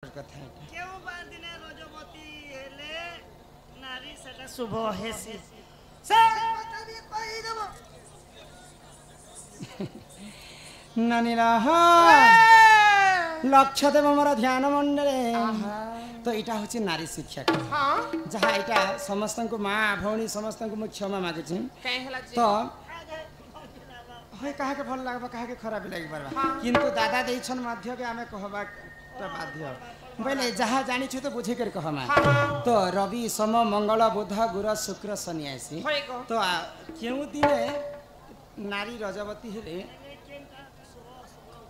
କଥା କେଉଁ ବାଦିନେ ରଜବତୀ ହେଲେ ନାରୀ ସେଟା ଶୁଭ ହେସି ସେ କଥା ବି କହିଦେବ ନାନୀରା ଲକ୍ଷ୍ୟ ଦେବ ମୋର ଧ୍ୟାନ ମଣ୍ଡଳେ ତ ଏଇଟା ହଉଛି ନାରୀ ଶିକ୍ଷା ଯାହା ଏଇଟା ସମସ୍ତଙ୍କୁ ମା ଭଉଣୀ ସମସ୍ତଙ୍କୁ ମୁଁ କ୍ଷମା ମାଗୁଛି ତ হয় কাহাকে ভাল লাগবা কাহাকে খারাপ লাগি পারবা কিন্তু দাদা দেইছন মাধ্যমে আমি কহবা বাধ্য বলে যাহা জানিছু তো বুঝি করে কহমা তো রবি সোম মঙ্গল বুধ গুরু শুক্র শনি আসি তো কেউ দিনে নারী রজবতী হলে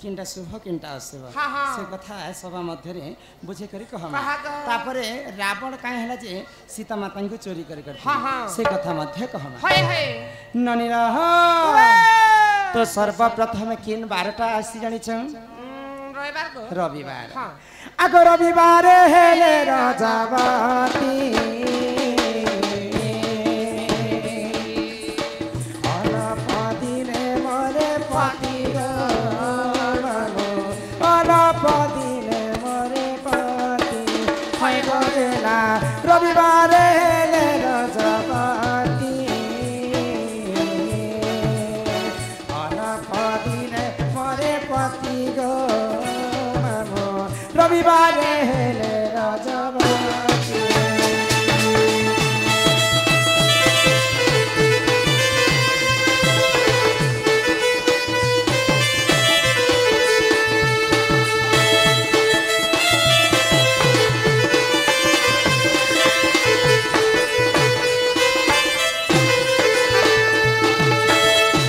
কিনটা শুভ কিনটা অশুভ সে কথা সভা মধ্যে বুঝি করে কহমা তারপরে রাবণ কাই হলা যে সীতা মাতাଙ୍କୁ চোরি করে সে কথা মধ্যে কহমা ননিরা तो सर्वप्रथम किन बारटा आसी जानिछ रविवार आग रविवार हेले रजबती अलपदिने मरे पति अलपदिने मरे पति रविवार हेले रजबती रविवार हेले रजबती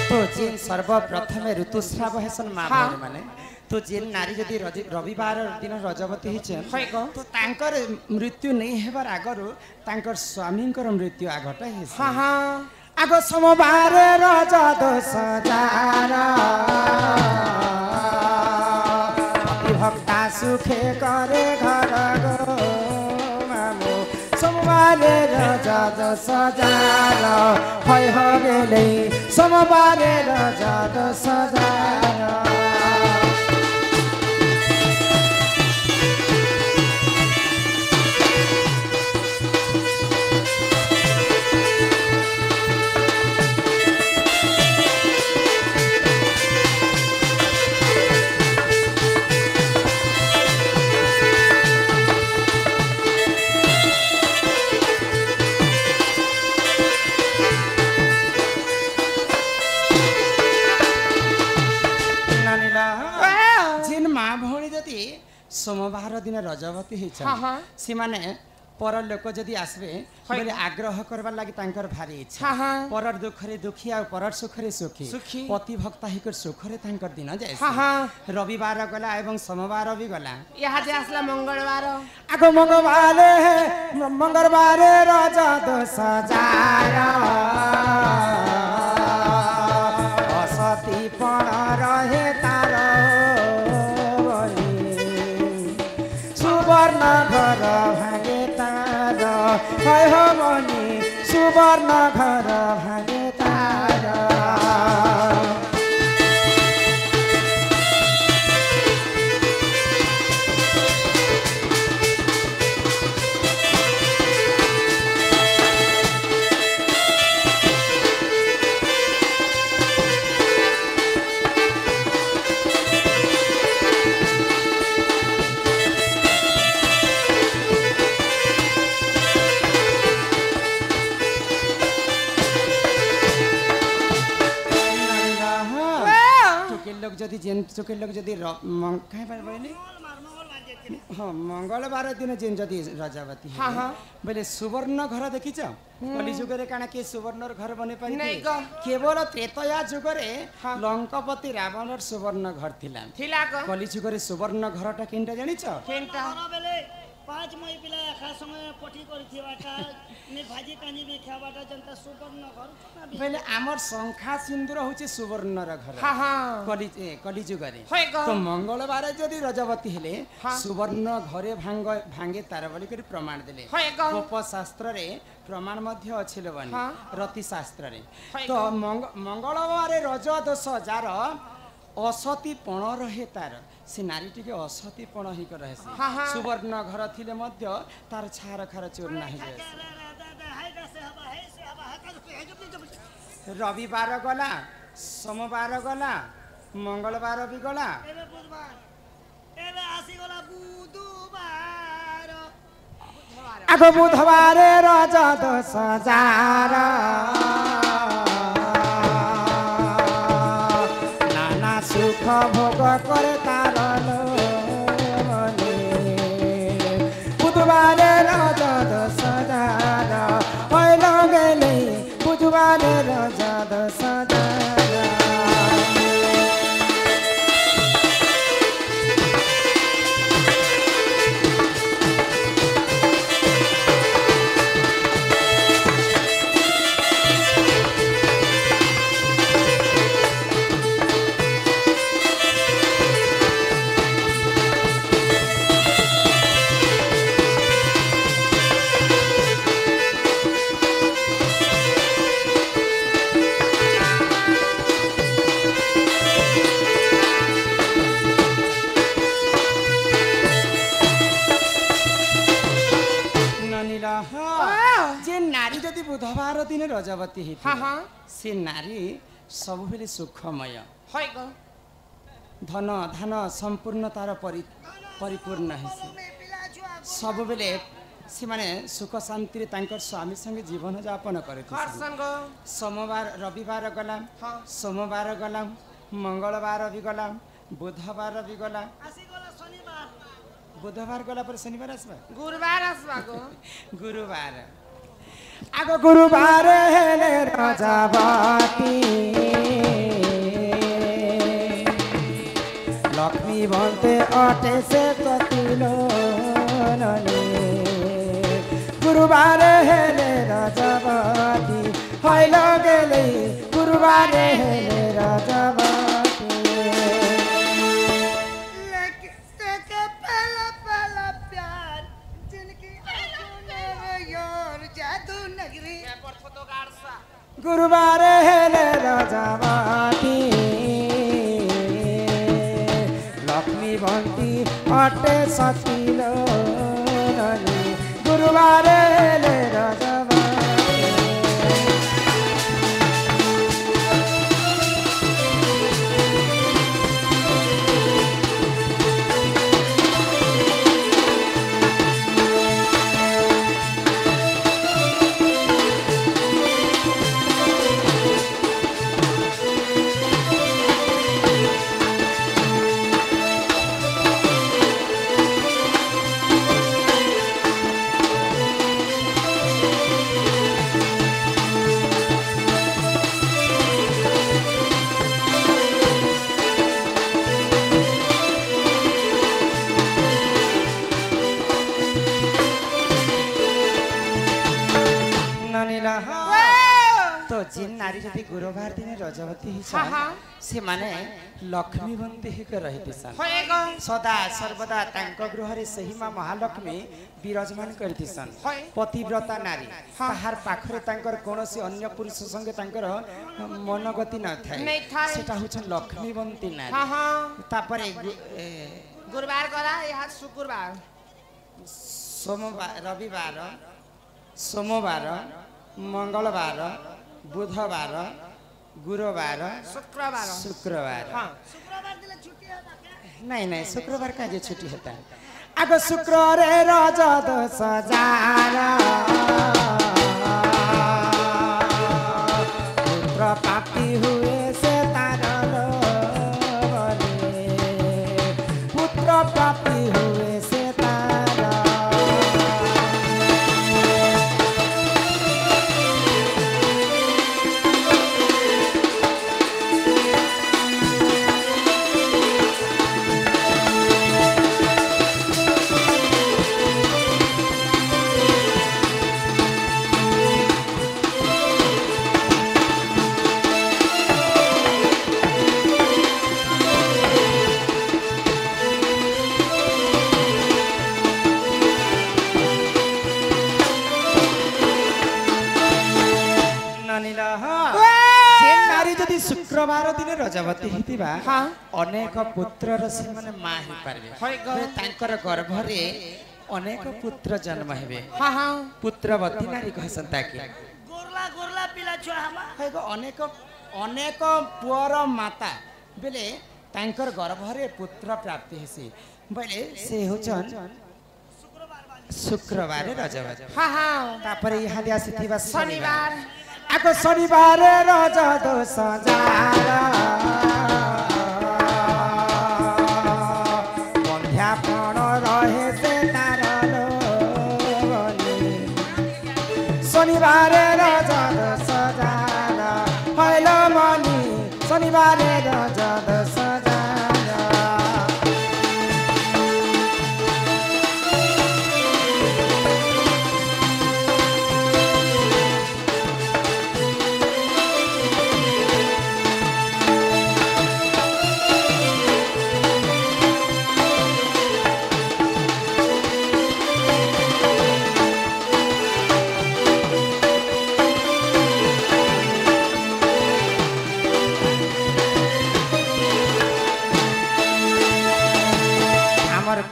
तो जेन सर्वप्रथम ऋतुस्राव हेसन माँ माने तो जेन नारी जदि रविवार दिन रजबती होइछन तो तांकर मृत्यु नहीं हेबार आगरु तांकर स्वामींकर मृत्यु आगटा हेस आग सोमवार रज दोष जार भक्ता सुखे करे घर गो मामो सोमवार रज दोष जार होय हो गेले सोमवार रज दोष जार सोमवार दिन रजबती से माने पर लोक जदि आसबे बोले आग्रह करबार लागि तांकर भारी इच्छा परर दुखरे दुखी आ परर सुखरे सुखी पति भक्ता हिकर सुखरे तांकर दिन जाय रविवार गला एवं सोमवार भी गला यहाँ जे आसला मंगलवार आगो मंगलवार रज दोष जार असती पण रहे तार सुवर्ण घर भागे तार है हो मनी सुवर्ण घर भागे तार लोग जदि जेन चुके लोग जदि कहीं पर बोले हाँ मंगलवार दिन जेन जदि रजबती बोले सुवर्ण घर देखी कली जुगरे काना के सुवर्ण घर बने पारि केवल त्रेतया जुगरे लंकापति रावण सुवर्ण घर थिला कली जुगरे सुवर्ण घरटा केनटा जानिछ केनटा बेले 5 मई पिला एखा समय पठी करथिबाटा ने भाजी कानी भी खाबाटा जनता सुवर्ण घर बोले आमर संख्या सिंदूर होची सुवर्ण र घर कली जुगरे तो मंगलवार जदि रजबती हेले सुवर्ण घरे भांगे तार बोली करी प्रमाण देले गोप शास्त्र रे प्रमाण मध्य अछि लोबनी रति शास्त्र रे तो मंगलवार रज दोष जार असती पण रहे तार से नारी टिके असतीपण ही रहेसी हाँ, हाँ। सुवर्ण घर थिले मध्य तार छार खार चोर नाही जाए रविवार गला सोमवार गला मंगलवार भी गला एबे बुधवार एबे आसीगला बुधवार आगो बुधवार रजा 10,000 नाना सुख भोग करे तार बुधवार रजा 10,000 पहिल गेले बुधवार रजा 10,000 जे नारी जदि बुधवार दिन रजवती ही हाँ हाँ से नारी सब बेले सुखमय হয় গো धन धान संपूर्ण तार परिपूर्ण हेसी सब बेले से माने सुख शांति तांकर स्वामी संगे जीवन यापन करे করছন গো सोमवार रविवार गला हाँ। सोमवार गला मंगलवार भी गला बुधवार भी गला आसीगला शनिवार बुधवार गला पर शनिवार आसबा গুরুবার আসবা গো गुरुवार आगो गुरुवार हेले रजावती लक्ष्मी भन्ते अटे से कतिलो ननी गुरुवार हेले रजावती हैल गेले गुरुवार हेले रजावती लगते के पहला पहला प्यार जिनकी आंखों में यार जादू नगरी পরফতো গাড়সা गुरुवार हेले रजावती लक्ष्मी भन्ती अटे सतिलो ननी गुरुवार हेले रजावती ननीला तो जिन नारी जदि गुरुवार दिन रजवती ही हाँ, हाँ। से माने लक्ष्मीवंती ही रहती सन হয় গো सदा सर्वदा तांक गृह रे सही मां महालक्ष्मी विराजमान करती सन হয়। पतिव्रता नारी ताहार पाखरे तांकर कोनोसी अन्य पुरुष संगे तांकर मनगति न थाए नहीं थाए। सेटा होछन लक्ष्मीवंती नारी হ্যাঁ হ্যাঁ तापरे গুরুবার গলা ইহা শুক্রবার सोमवार रविवार सोमवार मंगलवार बुधवार गुरुवार শুক্রবার शुक्रवार हाँ शुक्रवार दिन छुट्टी है बाकी नहीं नहीं शुक्रवार का जो छुट्टी होता है आगो शुक्र रे रजा 10,000 पुत्र पापी हुए से तारा लोरे पुत्र पापी हुए से तारा शुक्रवार दिन रजवती हितिबा हाँ। अनेक पुत्रर से माने मां ही पारबे होय गो। बे तांकर गर्भरे अनेक पुत्र जन्म हेबे हाँ हाँ पुत्रवती नारी कहसंता कि गोरला गोरला पिला छुआ हमा हेगो अनेक अनेक पुअर माता बेले तांकर गर्भरे पुत्र प्राप्ति हेसी बेले से होचन शुक्रवार रजवती हाँ हाँ तापर यहाँ दिया सिथिबा शनिवार आको शनिवार रज दोष जार बंध्यापण रहे से तार लोनी शनिवार रज दोष जार हैल मनी शनिवार रज दोष जार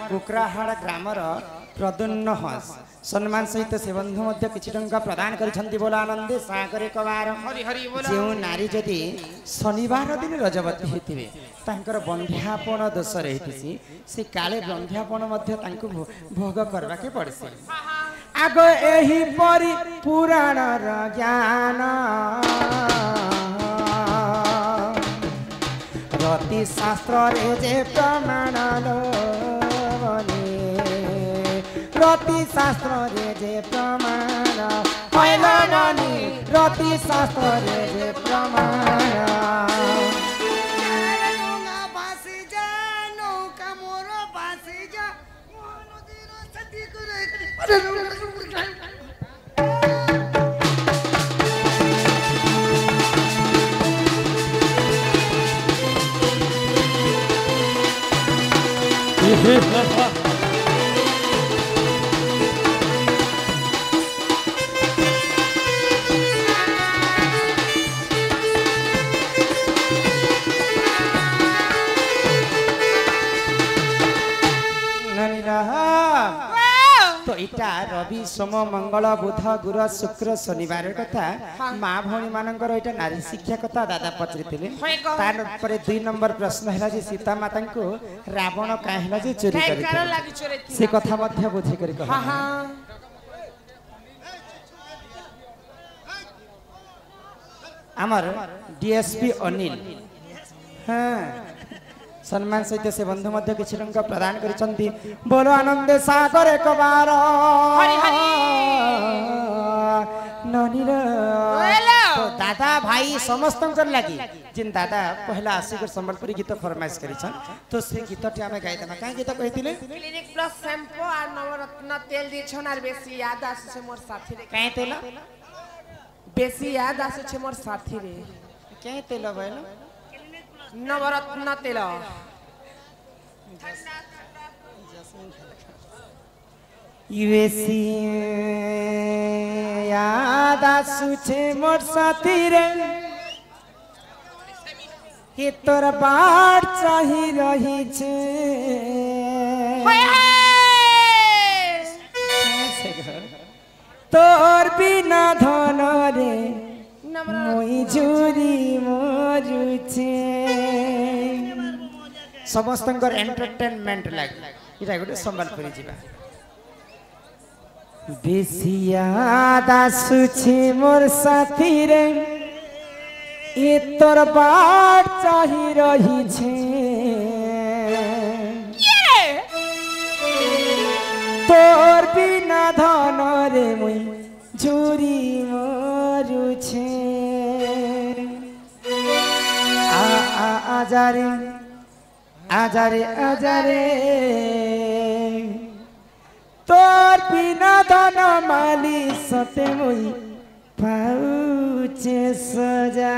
कुकराहाड़ ग्रामर प्रदुन्न हस सम्मान सहित से बंधु मध्य किछि टंका प्रदान करिसंती बोला आनंदे सागरे कबार हरि हरि बोला जो नारी जदि शनिवार दिन रजवती हेतिबे तांकर बंध्यापन दोष रहितिसी से काले बंध्यापन मध्य तांको भोग करबा के पड़सी आगो एही परि पुराण र ज्ञान रति शास्त्र रे जे प्रमाण रति शास्त्र रे जे प्रमाण हैल ननी रति शास्त्र रे जे प्रमाण नौका भासी जा नौका मोर भासी जा नदीर सती करे तो इटा रवि सोम मंगल बुध गुरु शुक्र शनिवार कथा माँ भौणी मानकर इटा नारी शिक्षा कथा दादा पचरिथिले तार परे 2 नंबर प्रश्न हैला जे सीता माता को रावण काहेला जे चोरी काहे करिथिले लागी चोरी से कथा मध्य बुझी करी कह हाँ हाँ आमर डीएसपी अनिल हाँ सम्मान सहित से बंधु मध्य किछि टंका प्रदान करिसंती बोलो आनंद सागर एक बार हरि हरि ननीर हेलो तो दादा भाई समस्त लगी जिन दादा पहला आसिक संबलपुरी गीत फरमाइश करिछन तो से गीत टी हमें गाई देमा काहे गीत कहितिले क्लिनिक प्लस शैम्पू और नवरत्न तेल दी छन और बेसी याद आसे मोर साथी रे काहे तेल बेसी याद आसे मोर साथी रे काहे तेल भइलो नवरत्न तेल यूएसी याद आसुछे मोर साथी रे कि तोर बाट चाही रही छे तोर बिना धन रे मुई जुरी मरुछे समस्तंकर एंटरटेनमेंट लागी इटा गोटे संबलपुरी जीवा बेसी याद आसुछे मोर साथी रे ए तोर बाट चाही रही छे तोर बिना धन रे मुई झुरी मरुछे आजारे आजारे आजारे तोर बिना धन माली सते मुई पाउचे सजा